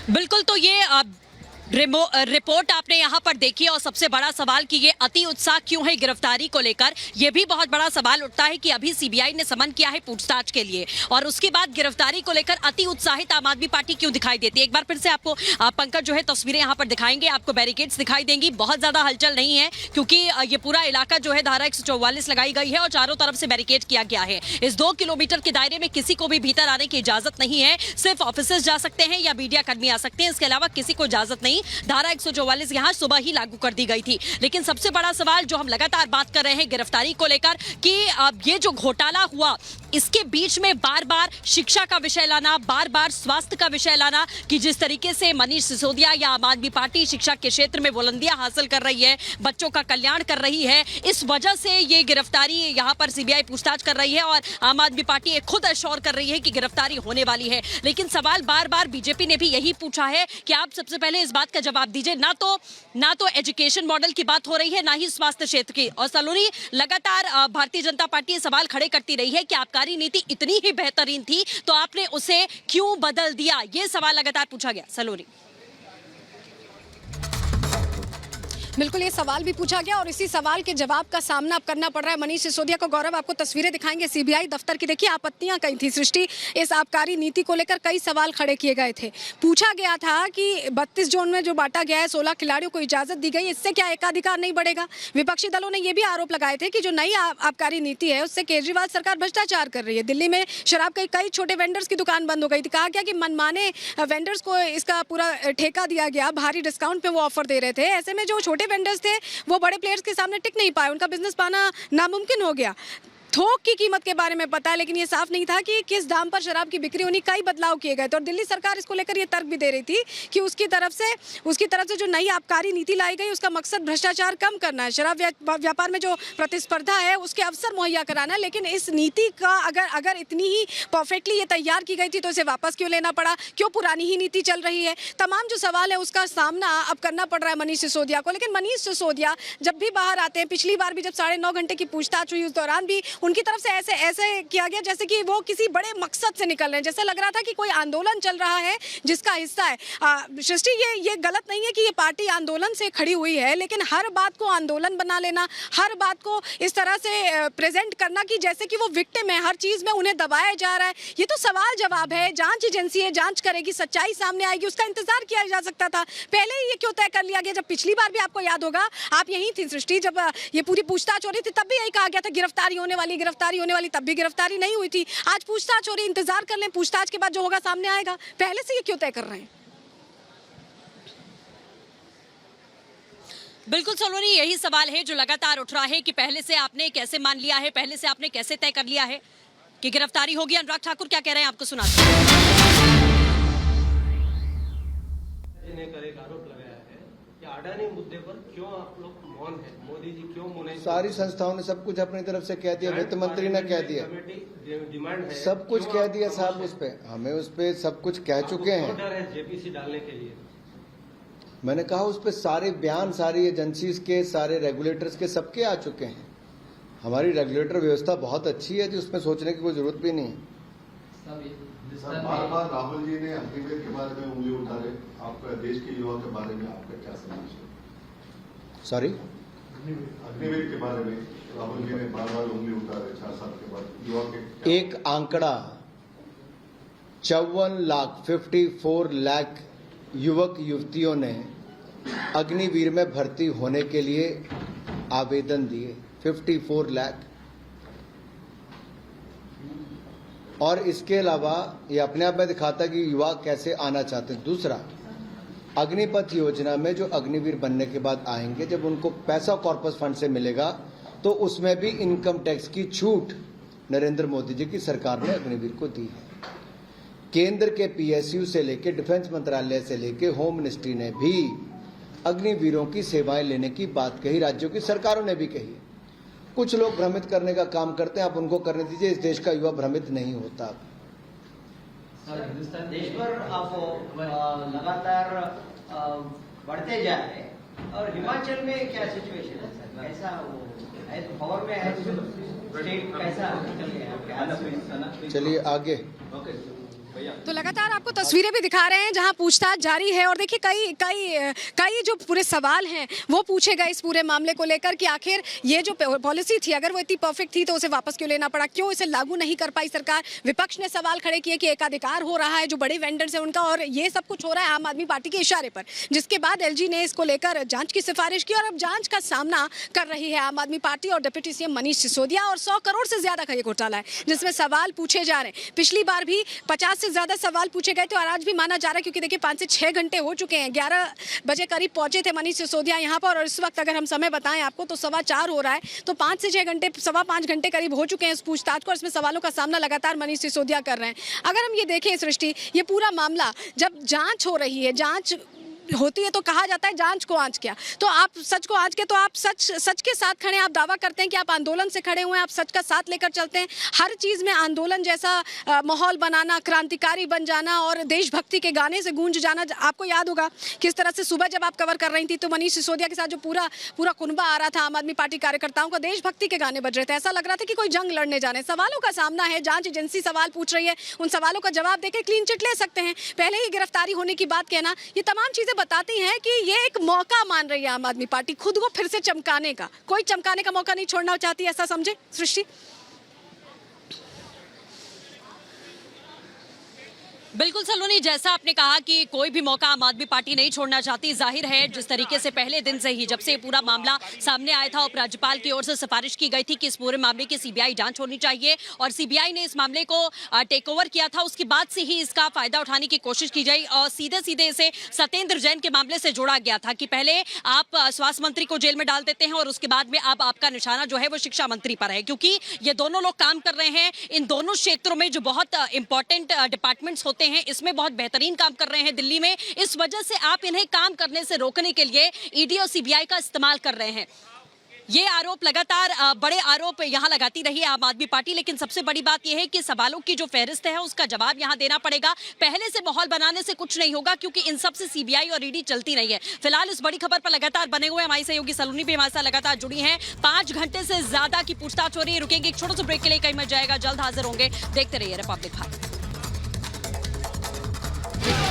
बिल्कुल, तो ये रिपोर्ट आपने यहाँ पर देखी और सबसे बड़ा सवाल कि ये अति उत्साह क्यों है गिरफ्तारी को लेकर, ये भी बहुत बड़ा सवाल उठता है कि अभी सीबीआई ने समन किया है पूछताछ के लिए और उसके बाद गिरफ्तारी को लेकर अति उत्साहित आम आदमी पार्टी क्यों दिखाई देती है। एक बार फिर से आपको पंकज जो है तस्वीरें यहाँ पर दिखाएंगे, आपको बैरिकेड्स दिखाई देंगी। बहुत ज्यादा हलचल नहीं है क्योंकि ये पूरा इलाका जो है धारा 144 लगाई गई है और चारों तरफ से बैरिकेड किया गया है। इस 2 किलोमीटर के दायरे में किसी को भी भीतर आने की इजाजत नहीं है, सिर्फ ऑफिसर्स जा सकते हैं या मीडिया कर्मी आ सकते हैं, इसके अलावा किसी को इजाजत नहीं। धारा 144 यहां सुबह ही लागू कर दी गई थी। लेकिन सबसे बड़ा सवाल जो हम लगातार बात कर रहे हैं गिरफ्तारी को लेकर कि ये जो घोटाला हुआ इसके बीच में बार बार शिक्षा का विषय लाना, बार बार स्वास्थ्य का विषय लाना कि जिस तरीके से मनीष सिसोदिया या आम आदमी पार्टी शिक्षा के क्षेत्र में बुलंदियां हासिल कर रही है, बच्चों का कल्याण कर रही है, इस वजह से ये गिरफ्तारी यहां पर सीबीआई पूछताछ कर रही है और आम आदमी पार्टी खुद एश्योर कर रही है कि गिरफ्तारी होने वाली है। लेकिन सवाल बार बार बीजेपी ने भी यही पूछा है कि आप सबसे पहले इस बात का जवाब दीजिए। ना तो एजुकेशन मॉडल की बात हो रही है, ना ही स्वास्थ्य क्षेत्र की। और सलोनी, लगातार भारतीय जनता पार्टी सवाल खड़े करती रही है कि आबकारी नीति इतनी ही बेहतरीन थी तो आपने उसे क्यों बदल दिया, ये सवाल लगातार पूछा गया। सलोनी, बिल्कुल ये सवाल भी पूछा गया और इसी सवाल के जवाब का सामना अब करना पड़ रहा है मनीष सिसोदिया को। गौरव, आपको तस्वीरें दिखाएंगे सीबीआई दफ्तर की। देखिए, आपत्तियां कई थी सृष्टि, इस आबकारी नीति को लेकर कई सवाल खड़े किए गए थे। पूछा गया था कि 32 जोन में जो बांटा गया है, 16 खिलाड़ियों को इजाजत दी गई, इससे क्या एकाधिकार नहीं बढ़ेगा। विपक्षी दलों ने यह भी आरोप लगाए थे कि जो नई आबकारी नीति है उससे केजरीवाल सरकार भ्रष्टाचार कर रही है। दिल्ली में शराब के कई छोटे वेंडर्स की दुकान बंद हो गई थी। कहा गया कि मनमाने वेंडर्स को इसका पूरा ठेका दिया गया, भारी डिस्काउंट पे वो ऑफर दे रहे थे। ऐसे में जो छोटे वेंडर्स थे वो बड़े प्लेयर्स के सामने टिक नहीं पाए, उनका बिजनेस पाना नामुमकिन हो गया। थोक की कीमत के बारे में पता है, लेकिन ये साफ नहीं था कि किस दाम पर शराब की बिक्री होनी। कई बदलाव किए गए थे और दिल्ली सरकार इसको लेकर ये तर्क भी दे रही थी कि उसकी तरफ से जो नई आबकारी नीति लाई गई उसका मकसद भ्रष्टाचार कम करना है, शराब व्यापार में जो प्रतिस्पर्धा है उसके अवसर मुहैया कराना है। लेकिन इस नीति का अगर इतनी ही परफेक्टली ये तैयार की गई थी तो इसे वापस क्यों लेना पड़ा, क्यों पुरानी ही नीति चल रही है। तमाम जो सवाल है उसका सामना अब करना पड़ रहा है मनीष सिसोदिया को। लेकिन मनीष सिसोदिया जब भी बाहर आते हैं, पिछली बार भी जब 9.5 घंटे की पूछताछ हुई उस दौरान भी उनकी तरफ से ऐसे किया गया जैसे कि वो किसी बड़े मकसद से निकल रहे हैं, जैसे लग रहा था कि कोई आंदोलन चल रहा है जिसका हिस्सा है। सृष्टि, ये गलत नहीं है कि ये पार्टी आंदोलन से खड़ी हुई है, लेकिन हर बात को आंदोलन बना लेना, हर बात को इस तरह से प्रेजेंट करना कि जैसे कि वो विक्टिम है, हर चीज में उन्हें दबाया जा रहा है, ये तो सवाल जवाब है। जांच एजेंसी है, जांच करेगी, सच्चाई सामने आएगी, उसका इंतजार किया जा सकता था। पहले ही ये क्यों तय कर लिया गया? जब पिछली बार भी आपको याद होगा, आप यहीं थी सृष्टि, जब ये पूरी पूछताछ हो रही थी तब भी यही कहा गया था गिरफ्तारी होने वाली, तब भी गिरफ्तारी नहीं हुई थी। आज पूछताछ हो रही, इंतजार कर लें, पूछताछ के बाद जो होगा सामने आएगा। पहले से ये क्यों तय कर रहे हैं? बिल्कुल सलोनी, यही सवाल है जो लगातार उठ रहा है कि पहले से आपने कैसे मान लिया है, पहले से आपने कैसे तय कर लिया है कि गिरफ्तारी होगी। अनुराग ठाकुर क्या कह रहे हैं, आपको सुनाते हैं। आरोप लगाया है कि अडानी मुद्दे पर क्यों आप लोग मौन है, मोदी जी क्यों मौन है? सारी संस्थाओं ने सब कुछ अपनी तरफ से कह दिया, वित्त मंत्री ने कह दिया, डिमांड है, सब कुछ कह दिया साहब। उस पे हमें उस पे सब कुछ कह चुके हैं। डर है जेपीसी डालने के लिए? मैंने कहा उस पे सारे बयान, सारी एजेंसीज के, सारे रेगुलेटर्स के, सबके आ चुके हैं। हमारी रेगुलेटर व्यवस्था बहुत अच्छी है जी, उसमें सोचने की कोई जरूरत भी नहीं है। बार बार राहुल जी ने अग्निवीर के बारे में उंगली उठाए, आपका देश के युवा के बारे में आपका क्या संदेश है? सॉरी, अग्निवीर के बारे में राहुल जी ने बार बार उंगली उठा रहे 4 साल के बाद युवा के एक आंकड़ा 54 लाख 54 लाख युवक युवतियों ने अग्निवीर में भर्ती होने के लिए आवेदन दिए, 54 लाख। और इसके अलावा ये अपने आप में दिखाता कि युवा कैसे आना चाहते हैं। दूसरा, अग्निपथ योजना में जो अग्निवीर बनने के बाद आएंगे, जब उनको पैसा कॉर्पस फंड से मिलेगा तो उसमें भी इनकम टैक्स की छूट नरेंद्र मोदी जी की सरकार ने अग्निवीर को दी है। केंद्र के पीएसयू से लेकर डिफेंस मंत्रालय से लेकर होम मिनिस्ट्री ने भी अग्निवीरों की सेवाएं लेने की बात कही, राज्यों की सरकारों ने भी कही। कुछ लोग भ्रमित करने का काम करते हैं, आप उनको करने दीजिए। इस देश का युवा भ्रमित नहीं होता। देश पर आप लगातार बढ़ते जा रहे हैं और हिमाचल में क्या सिचुएशन है सर? कैसा वो पावर में है, स्टेट कैसा? चलिए आगे। ओके। तो लगातार आपको तस्वीरें भी दिखा रहे हैं जहां पूछताछ जारी है और देखिए कई जो पूरे सवाल हैं वो पूछे गए इस पूरे मामले को लेकर कि आखिर ये जो पॉलिसी थी अगर वो इतनी परफेक्ट थी तो उसे वापस क्यों लेना पड़ा, क्यों इसे लागू नहीं कर पाई सरकार। विपक्ष ने सवाल खड़े किए कि एकाधिकार हो रहा है जो बड़े वेंडर्स हैं उनका, और ये सब कुछ हो रहा है आम आदमी पार्टी के इशारे पर, जिसके बाद एलजी ने इसको लेकर जांच की सिफारिश की और अब जांच का सामना कर रही है आम आदमी पार्टी और डिप्टी सीएम मनीष सिसोदिया। और 100 करोड़ से ज्यादा का ये घोटाला है जिसमें सवाल पूछे जा रहे हैं। पिछली बार भी 50 से ज्यादा सवाल पूछे गए थे और आज भी माना जा रहा है क्योंकि देखिए 5 से 6 घंटे हो चुके हैं। 11 बजे करीब पहुंचे थे मनीष सिसोदिया यहाँ पर और इस वक्त अगर हम समय बताएं आपको तो 4:15 हो रहा है, तो 5 से 6 घंटे 5.25 घंटे करीब हो चुके हैं इस पूछताछ को और इसमें सवालों का सामना लगातार मनीष सिसोदिया कर रहे हैं। अगर हम ये देखें सृष्टि, ये पूरा मामला जब जांच हो रही है, जांच होती है तो कहा जाता है जांच को आंच किया, तो आप सच को आंच के तो आप सच के साथ खड़े हैं। आप दावा करते हैं कि आप आंदोलन से खड़े हुए हैं, आप सच का साथ लेकर चलते हैं। हर चीज़ में आंदोलन जैसा माहौल बनाना, क्रांतिकारी बन जाना और देशभक्ति के गाने से गूंज जाना। आपको याद होगा किस तरह से सुबह जब आप कवर कर रही थी तो मनीष सिसोदिया के साथ जो पूरा कुनबा आ रहा था आम आदमी पार्टी कार्यकर्ताओं का, देशभक्ति के गाने बज रहे थे। ऐसा लग रहा था कि कोई जंग लड़ने जा रहे हैं। सवालों का सामना है, जांच एजेंसी सवाल पूछ रही है, उन सवालों का जवाब देकर क्लीन चिट ले सकते हैं। पहले ही गिरफ्तारी होने की बात कहना, ये तमाम चीज़ें बताती हैं कि ये एक मौका मान रही है आम आदमी पार्टी खुद को फिर से चमकाने का। कोई चमकाने का मौका नहीं छोड़ना चाहती, ऐसा समझे सृष्टि? बिल्कुल सलोनी, जैसा आपने कहा कि कोई भी मौका आम आदमी पार्टी नहीं छोड़ना चाहती। जाहिर है जिस तरीके से पहले दिन से ही जब से पूरा मामला सामने आया था उपराज्यपाल की ओर से सिफारिश की गई थी कि इस पूरे मामले की सीबीआई जांच होनी चाहिए और सीबीआई ने इस मामले को टेक ओवर किया था, उसके बाद से ही इसका फायदा उठाने की कोशिश की गई और सीधे सीधे इसे सत्येंद्र जैन के मामले से जोड़ा गया था कि पहले आप स्वास्थ्य मंत्री को जेल में डाल देते हैं और उसके बाद में अब आपका निशाना जो है वो शिक्षा मंत्री पर है, क्योंकि ये दोनों लोग काम कर रहे हैं इन दोनों क्षेत्रों में जो बहुत इंपॉर्टेंट डिपार्टमेंट्स होते हैं, इसमें बहुत बेहतरीन काम कर रहे हैं दिल्ली में। इस वजह से आप इन्हें काम करने से रोकने के लिए ईडी और सीबीआई का इस्तेमाल कर रहे हैं। ये आरोप लगातार बड़े आरोप यहाँ लगाती रही है आम आदमी पार्टी, लेकिन सबसे बड़ी बात यह है कि सवालों की जो फहरिस्त है उसका जवाब यहाँ देना पड़ेगा। पहले से माहौल बनाने से कुछ नहीं होगा क्योंकि इन सब से सीबीआई और ईडी चलती नहीं है। फिलहाल इस बड़ी खबर पर लगातार बने हुए हमारी सहयोगी सलोनी भी हमारे साथ लगातार जुड़ी हैं। 5 घंटे से ज्यादा की पूछताछ हो रही है। रुकेंगे एक छोटे से ब्रेक के लिए, कहीं मच जाएगा, जल्द हाजिर होंगे। देखते रहिए रिपब्लिक भारत।